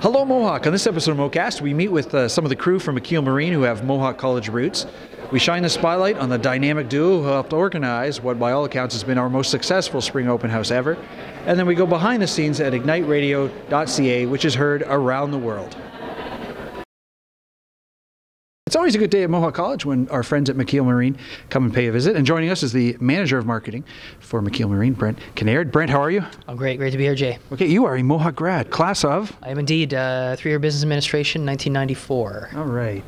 Hello Mohawk! On this episode of MoCast, we meet with some of the crew from McKeil Marine who have Mohawk College roots. We shine the spotlight on the dynamic duo who helped organize what by all accounts has been our most successful spring open house ever. And then we go behind the scenes at igniteradio.ca, which is heard around the world. It's always a good day at Mohawk College when our friends at McKeil Marine come and pay a visit. And joining us is the manager of marketing for McKeil Marine, Brent Kinnaird. Brent, how are you? I'm great to be here, Jay. Okay, you are a Mohawk grad, class of? I am indeed, 3-year business administration, 1994. All right.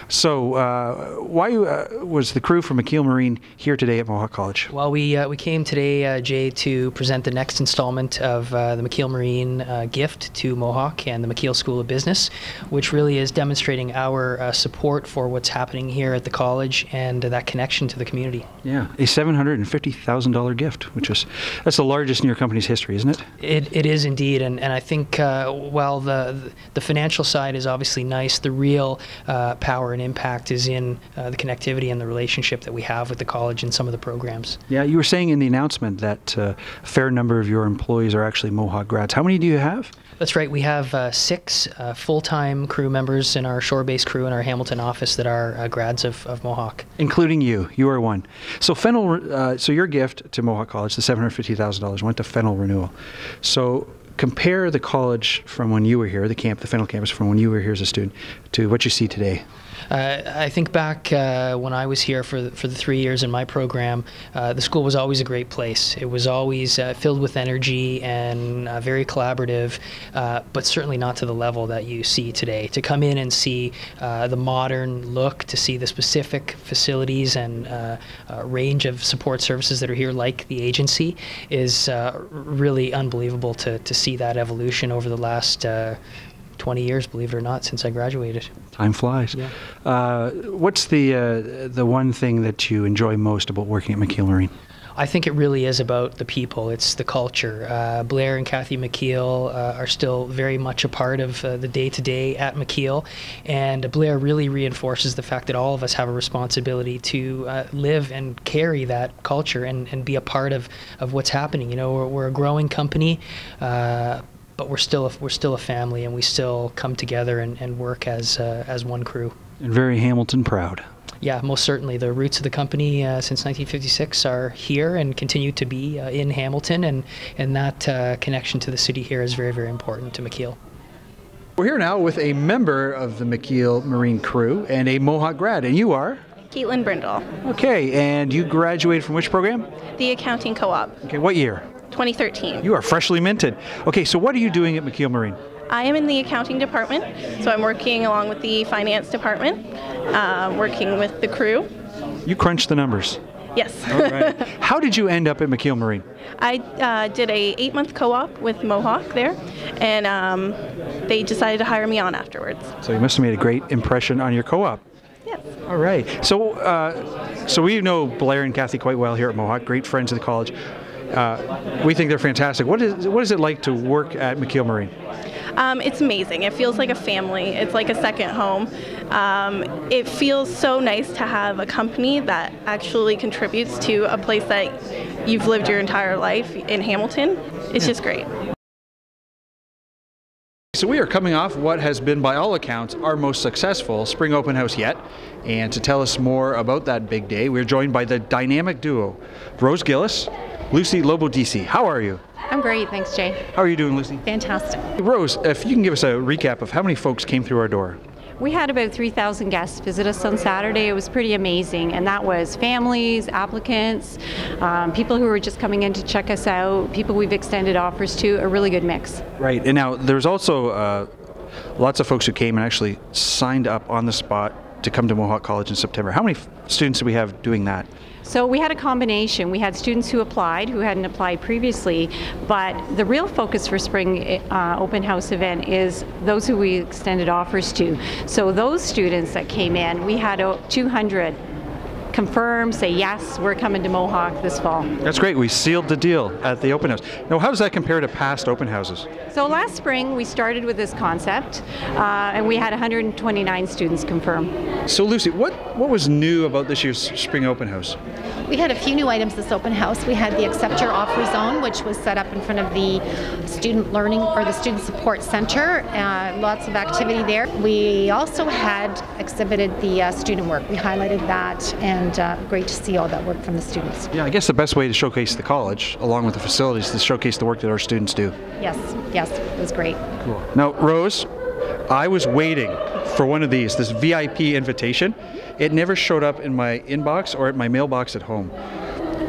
So why was the crew from McKeil Marine here today at Mohawk College? Well, we came today, Jay, to present the next installment of the McKeil Marine gift to Mohawk and the McKeil School of Business, which really is demonstrating our support for what's happening here at the college and that connection to the community. Yeah, a $750,000 gift, that's the largest in your company's history, isn't it? It is indeed, and I think while the financial side is obviously nice, the real power and impact is in the connectivity and the relationship that we have with the college and some of the programs. Yeah, you were saying in the announcement that a fair number of your employees are actually Mohawk grads. How many do you have? That's right. We have 6 full-time crew members in our shore-based crew in our Hamilton office that are grads of Mohawk. Including you. You are one. So Fennell, so your gift to Mohawk College, the $750,000, went to Fennell Renewal. So compare the college from when you were here, the Fennell campus from when you were here as a student, to what you see today. I think back when I was here for the 3 years in my program, the school was always a great place. It was always filled with energy and very collaborative, but certainly not to the level that you see today. To come in and see the modern look, to see the specific facilities and range of support services that are here, like the agency, is really unbelievable to see that evolution over the last 20 years, believe it or not, since I graduated. Time flies. Yeah. What's the one thing that you enjoy most about working at McKeil Marine? I think it really is about the people. It's the culture. Blair and Kathy McKeil are still very much a part of the day-to-day at McKeil, and Blair really reinforces the fact that all of us have a responsibility to live and carry that culture and be a part of what's happening. You know, we're a growing company, but we're still a family, and we still come together and work as one crew. And very Hamilton proud. Yeah, most certainly. The roots of the company since 1956 are here and continue to be in Hamilton, and that connection to the city here is very, very important to McKeil. We're here now with a member of the McKeil Marine crew and a Mohawk grad, and you are? Caitlin Brindle. Okay, and you graduated from which program? The accounting co-op. Okay, what year? 2013. You are freshly minted. Okay, so what are you doing at McKeil Marine? I am in the accounting department, so I'm working along with the finance department, working with the crew. You crunch the numbers. Yes. All right. How did you end up at McKeil Marine? I did a 8-month co-op with Mohawk there, and they decided to hire me on afterwards. So you must have made a great impression on your co-op. Yes. All right. So we know Blair and Kathy quite well here at Mohawk, great friends of the college. We think they're fantastic. What is it like to work at McKeil Marine? It's amazing. It feels like a family. It's like a second home. It feels so nice to have a company that actually contributes to a place that you've lived your entire life in Hamilton. It's just great. So we are coming off what has been, by all accounts, our most successful spring open house yet. And to tell us more about that big day, we're joined by the dynamic duo, Rose Gillis, Lucy Lobodisi. How are you? I'm great, thanks, Jay. How are you doing, Lucy? Fantastic. Rose, if you can give us a recap of how many folks came through our door. We had about 3,000 guests visit us on Saturday. It was pretty amazing, and that was families, applicants, people who were just coming in to check us out, people we've extended offers to, a really good mix. Right, and now there's also lots of folks who came and actually signed up on the spot to come to Mohawk College in September. How many students do we have doing that? So we had a combination. We had students who applied, who hadn't applied previously, but the real focus for spring open house event is those who we extended offers to. So those students that came in, we had 200 confirm, say yes, we're coming to Mohawk this fall. That's great. We sealed the deal at the open house. Now, how does that compare to past open houses? So last spring we started with this concept, and we had 129 students confirm. So Lucy, what was new about this year's spring open house? We had a few new items this open house. We had the Accept Your Offer Zone, which was set up in front of the Student Learning or the Student Support Center. Lots of activity there. We also had exhibited the student work. We highlighted that, and great to see all that work from the students. Yeah, I guess the best way to showcase the college, along with the facilities, is to showcase the work that our students do. Yes, it was great. Cool. Now, Rose, I was waiting for one of these, this VIP invitation. It never showed up in my inbox or at my mailbox at home.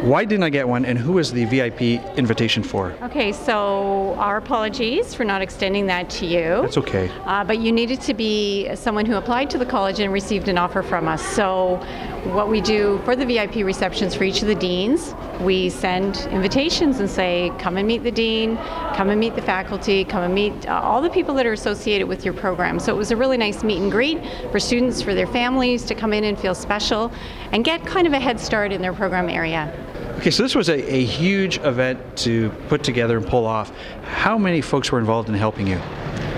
Why didn't I get one, and who is the VIP invitation for? Okay, so our apologies for not extending that to you. That's okay. But you needed to be someone who applied to the college and received an offer from us. So what we do for the VIP receptions for each of the deans, we send invitations and say, come and meet the dean, come and meet the faculty, come and meet all the people that are associated with your program. So it was a really nice meet and greet for students, for their families to come in and feel special and get kind of a head start in their program area. Okay, so this was a huge event to put together and pull off. How many folks were involved in helping you?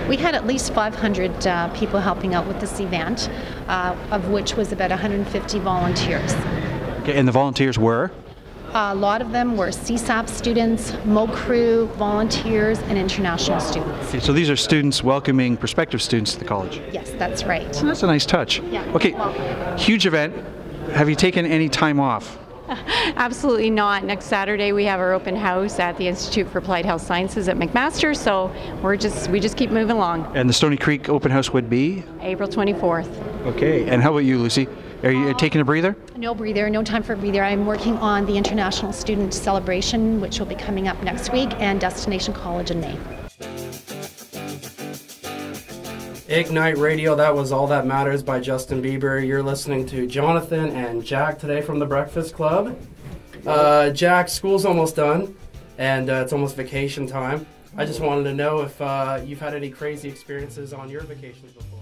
We had at least 500 people helping out with this event, of which was about 150 volunteers. Okay, and the volunteers were? A lot of them were CSAP students, MoCrew volunteers, and international students. Okay, so these are students welcoming prospective students to the college? Yes, that's right. That's a nice touch. Yeah. Okay, huge event. Have you taken any time off? Absolutely not. Next Saturday we have our open house at the Institute for Applied Health Sciences at McMaster, so we just keep moving along. And the Stony Creek open house would be? April 24th. Okay, and how about you, Lucy? Are you taking a breather? No breather, no time for a breather. I'm working on the International Student Celebration, which will be coming up next week, and Destination College in May. Ignite Radio, that was All That Matters by Justin Bieber. You're listening to Jonathan and Jack today from the Breakfast Club. Jack, school's almost done, and it's almost vacation time. I just wanted to know if you've had any crazy experiences on your vacations before.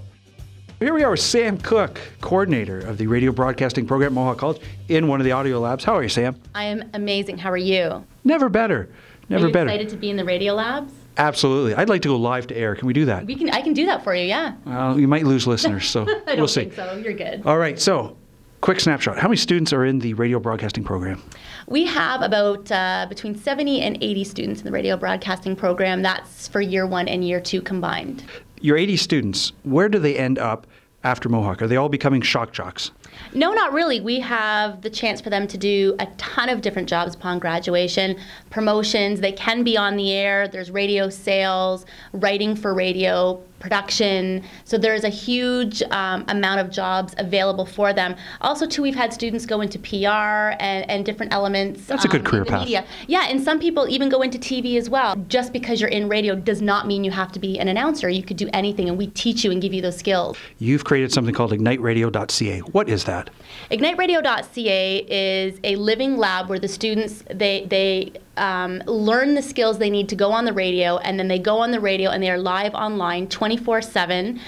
Here we are with Sam Cook, coordinator of the radio broadcasting program at Mohawk College, in one of the audio labs. How are you, Sam? I am amazing. How are you? Never better. Never are you better. Excited to be in the radio labs? Absolutely. I'd like to go live to air. Can we do that? I can do that for you, yeah. Well, you might lose listeners, so we'll see. I don't think so. You're good. All right, so quick snapshot. How many students are in the radio broadcasting program? We have about between 70 and 80 students in the radio broadcasting program. That's for year 1 and year 2 combined. Your 80 students, where do they end up after Mohawk? Are they all becoming shock jocks? No, not really. We have the chance for them to do a ton of different jobs upon graduation. Promotions, they can be on the air. There's radio sales, writing for radio, production. So there's a huge amount of jobs available for them. Also, too, we've had students go into PR and different elements. That's a good career in the path. Media. Yeah, and some people even go into TV as well. Just because you're in radio does not mean you have to be an announcer. You could do anything, and we teach you and give you those skills. You've created something called IgniteRadio.ca. What is that? IgniteRadio.ca is a living lab where the students, they learn the skills they need to go on the radio, and then they go on the radio and they are live online 24/7.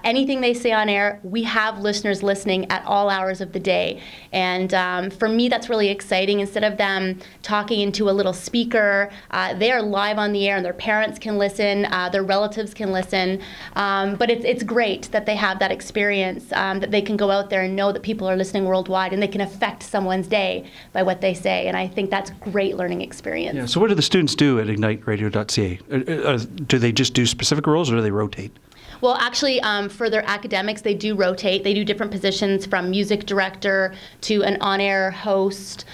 Anything they say on air, we have listeners listening at all hours of the day. And for me, that's really exciting. Instead of them talking into a little speaker, they are live on the air, and their parents can listen, their relatives can listen. But it's great that they have that experience, that they can go out there and know that people are listening worldwide, and they can affect someone's day by what they say. And I think that's great learning experience. Yeah, so what do the students do at IgniteRadio.ca? Do they just do specific roles, or do they rotate? Well, actually, for their academics, they do rotate. They do different positions, from music director to an on-air host,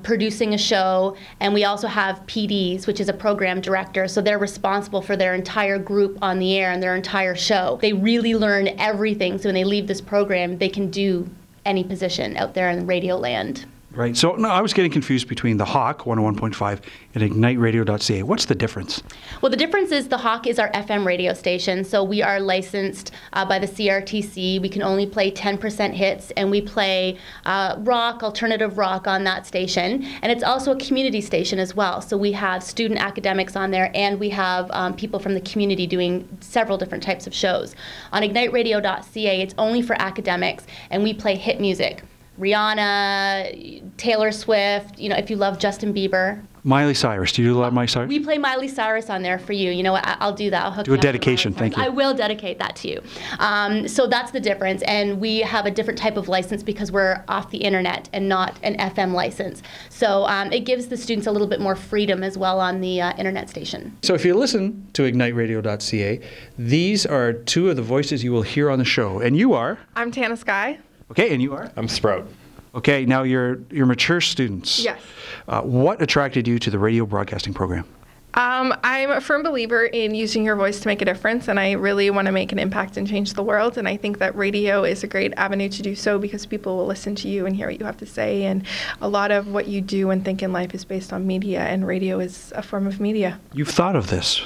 producing a show, and we also have PDs, which is a program director. So they're responsible for their entire group on the air and their entire show. They really learn everything, so when they leave this program, they can do any position out there in radio land. Right. So no, I was getting confused between the Hawk 101.5 and IgniteRadio.ca. What's the difference? Well, the difference is the Hawk is our FM radio station, so we are licensed by the CRTC. We can only play 10% hits, and we play rock, alternative rock on that station. And it's also a community station as well. So we have student academics on there, and we have people from the community doing several different types of shows. On IgniteRadio.ca, it's only for academics, and we play hit music. Rihanna, Taylor Swift, if you love Justin Bieber. Miley Cyrus. Do you do a lot of Miley Cyrus? We play Miley Cyrus on there for you. You know what? I'll do that. I'll hook do you a up with dedication. Miley Cyrus. Thank you. I will dedicate that to you. So that's the difference. And we have a different type of license because we're off the internet and not an FM license. So it gives the students a little bit more freedom as well on the internet station. So if you listen to igniteradio.ca, these are two of the voices you will hear on the show. And you are? I'm Tana Sky. Okay, and you are? I'm Sprout. Okay, now you're mature students. Yes. What attracted you to the radio broadcasting program? I'm a firm believer in using your voice to make a difference, and I really want to make an impact and change the world. And I think that radio is a great avenue to do so because people will listen to you and hear what you have to say. And a lot of what you do and think in life is based on media, and radio is a form of media. You've thought of this.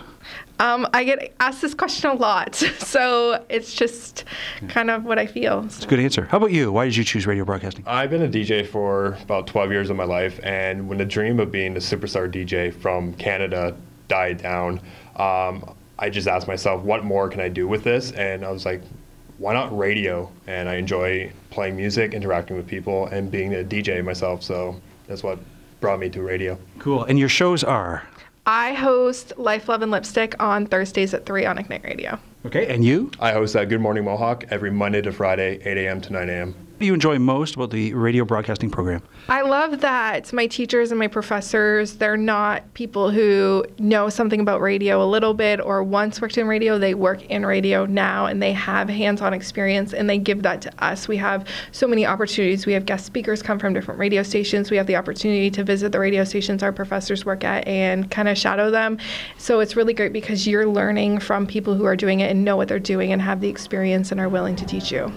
I get asked this question a lot, so it's just kind of what I feel. That's a good answer. How about you? Why did you choose radio broadcasting? I've been a DJ for about 12 years of my life, and when the dream of being a superstar DJ from Canada died down, I just asked myself, what more can I do with this? And I was like, why not radio? And I enjoy playing music, interacting with people, and being a DJ myself, so that's what brought me to radio. Cool. And your shows are? I host Life, Love, and Lipstick on Thursdays at 3 on Ignite Radio. Okay, and you? I host Good Morning Mohawk every Monday to Friday, 8 a.m. to 9 a.m. What do you enjoy most about the radio broadcasting program? I love that my teachers and my professors, they're not people who know something about radio a little bit or once worked in radio. They work in radio now, and they have hands-on experience, and they give that to us. We have so many opportunities. We have guest speakers come from different radio stations. We have the opportunity to visit the radio stations our professors work at and kind of shadow them. So it's really great because you're learning from people who are doing it and know what they're doing and have the experience and are willing to teach you.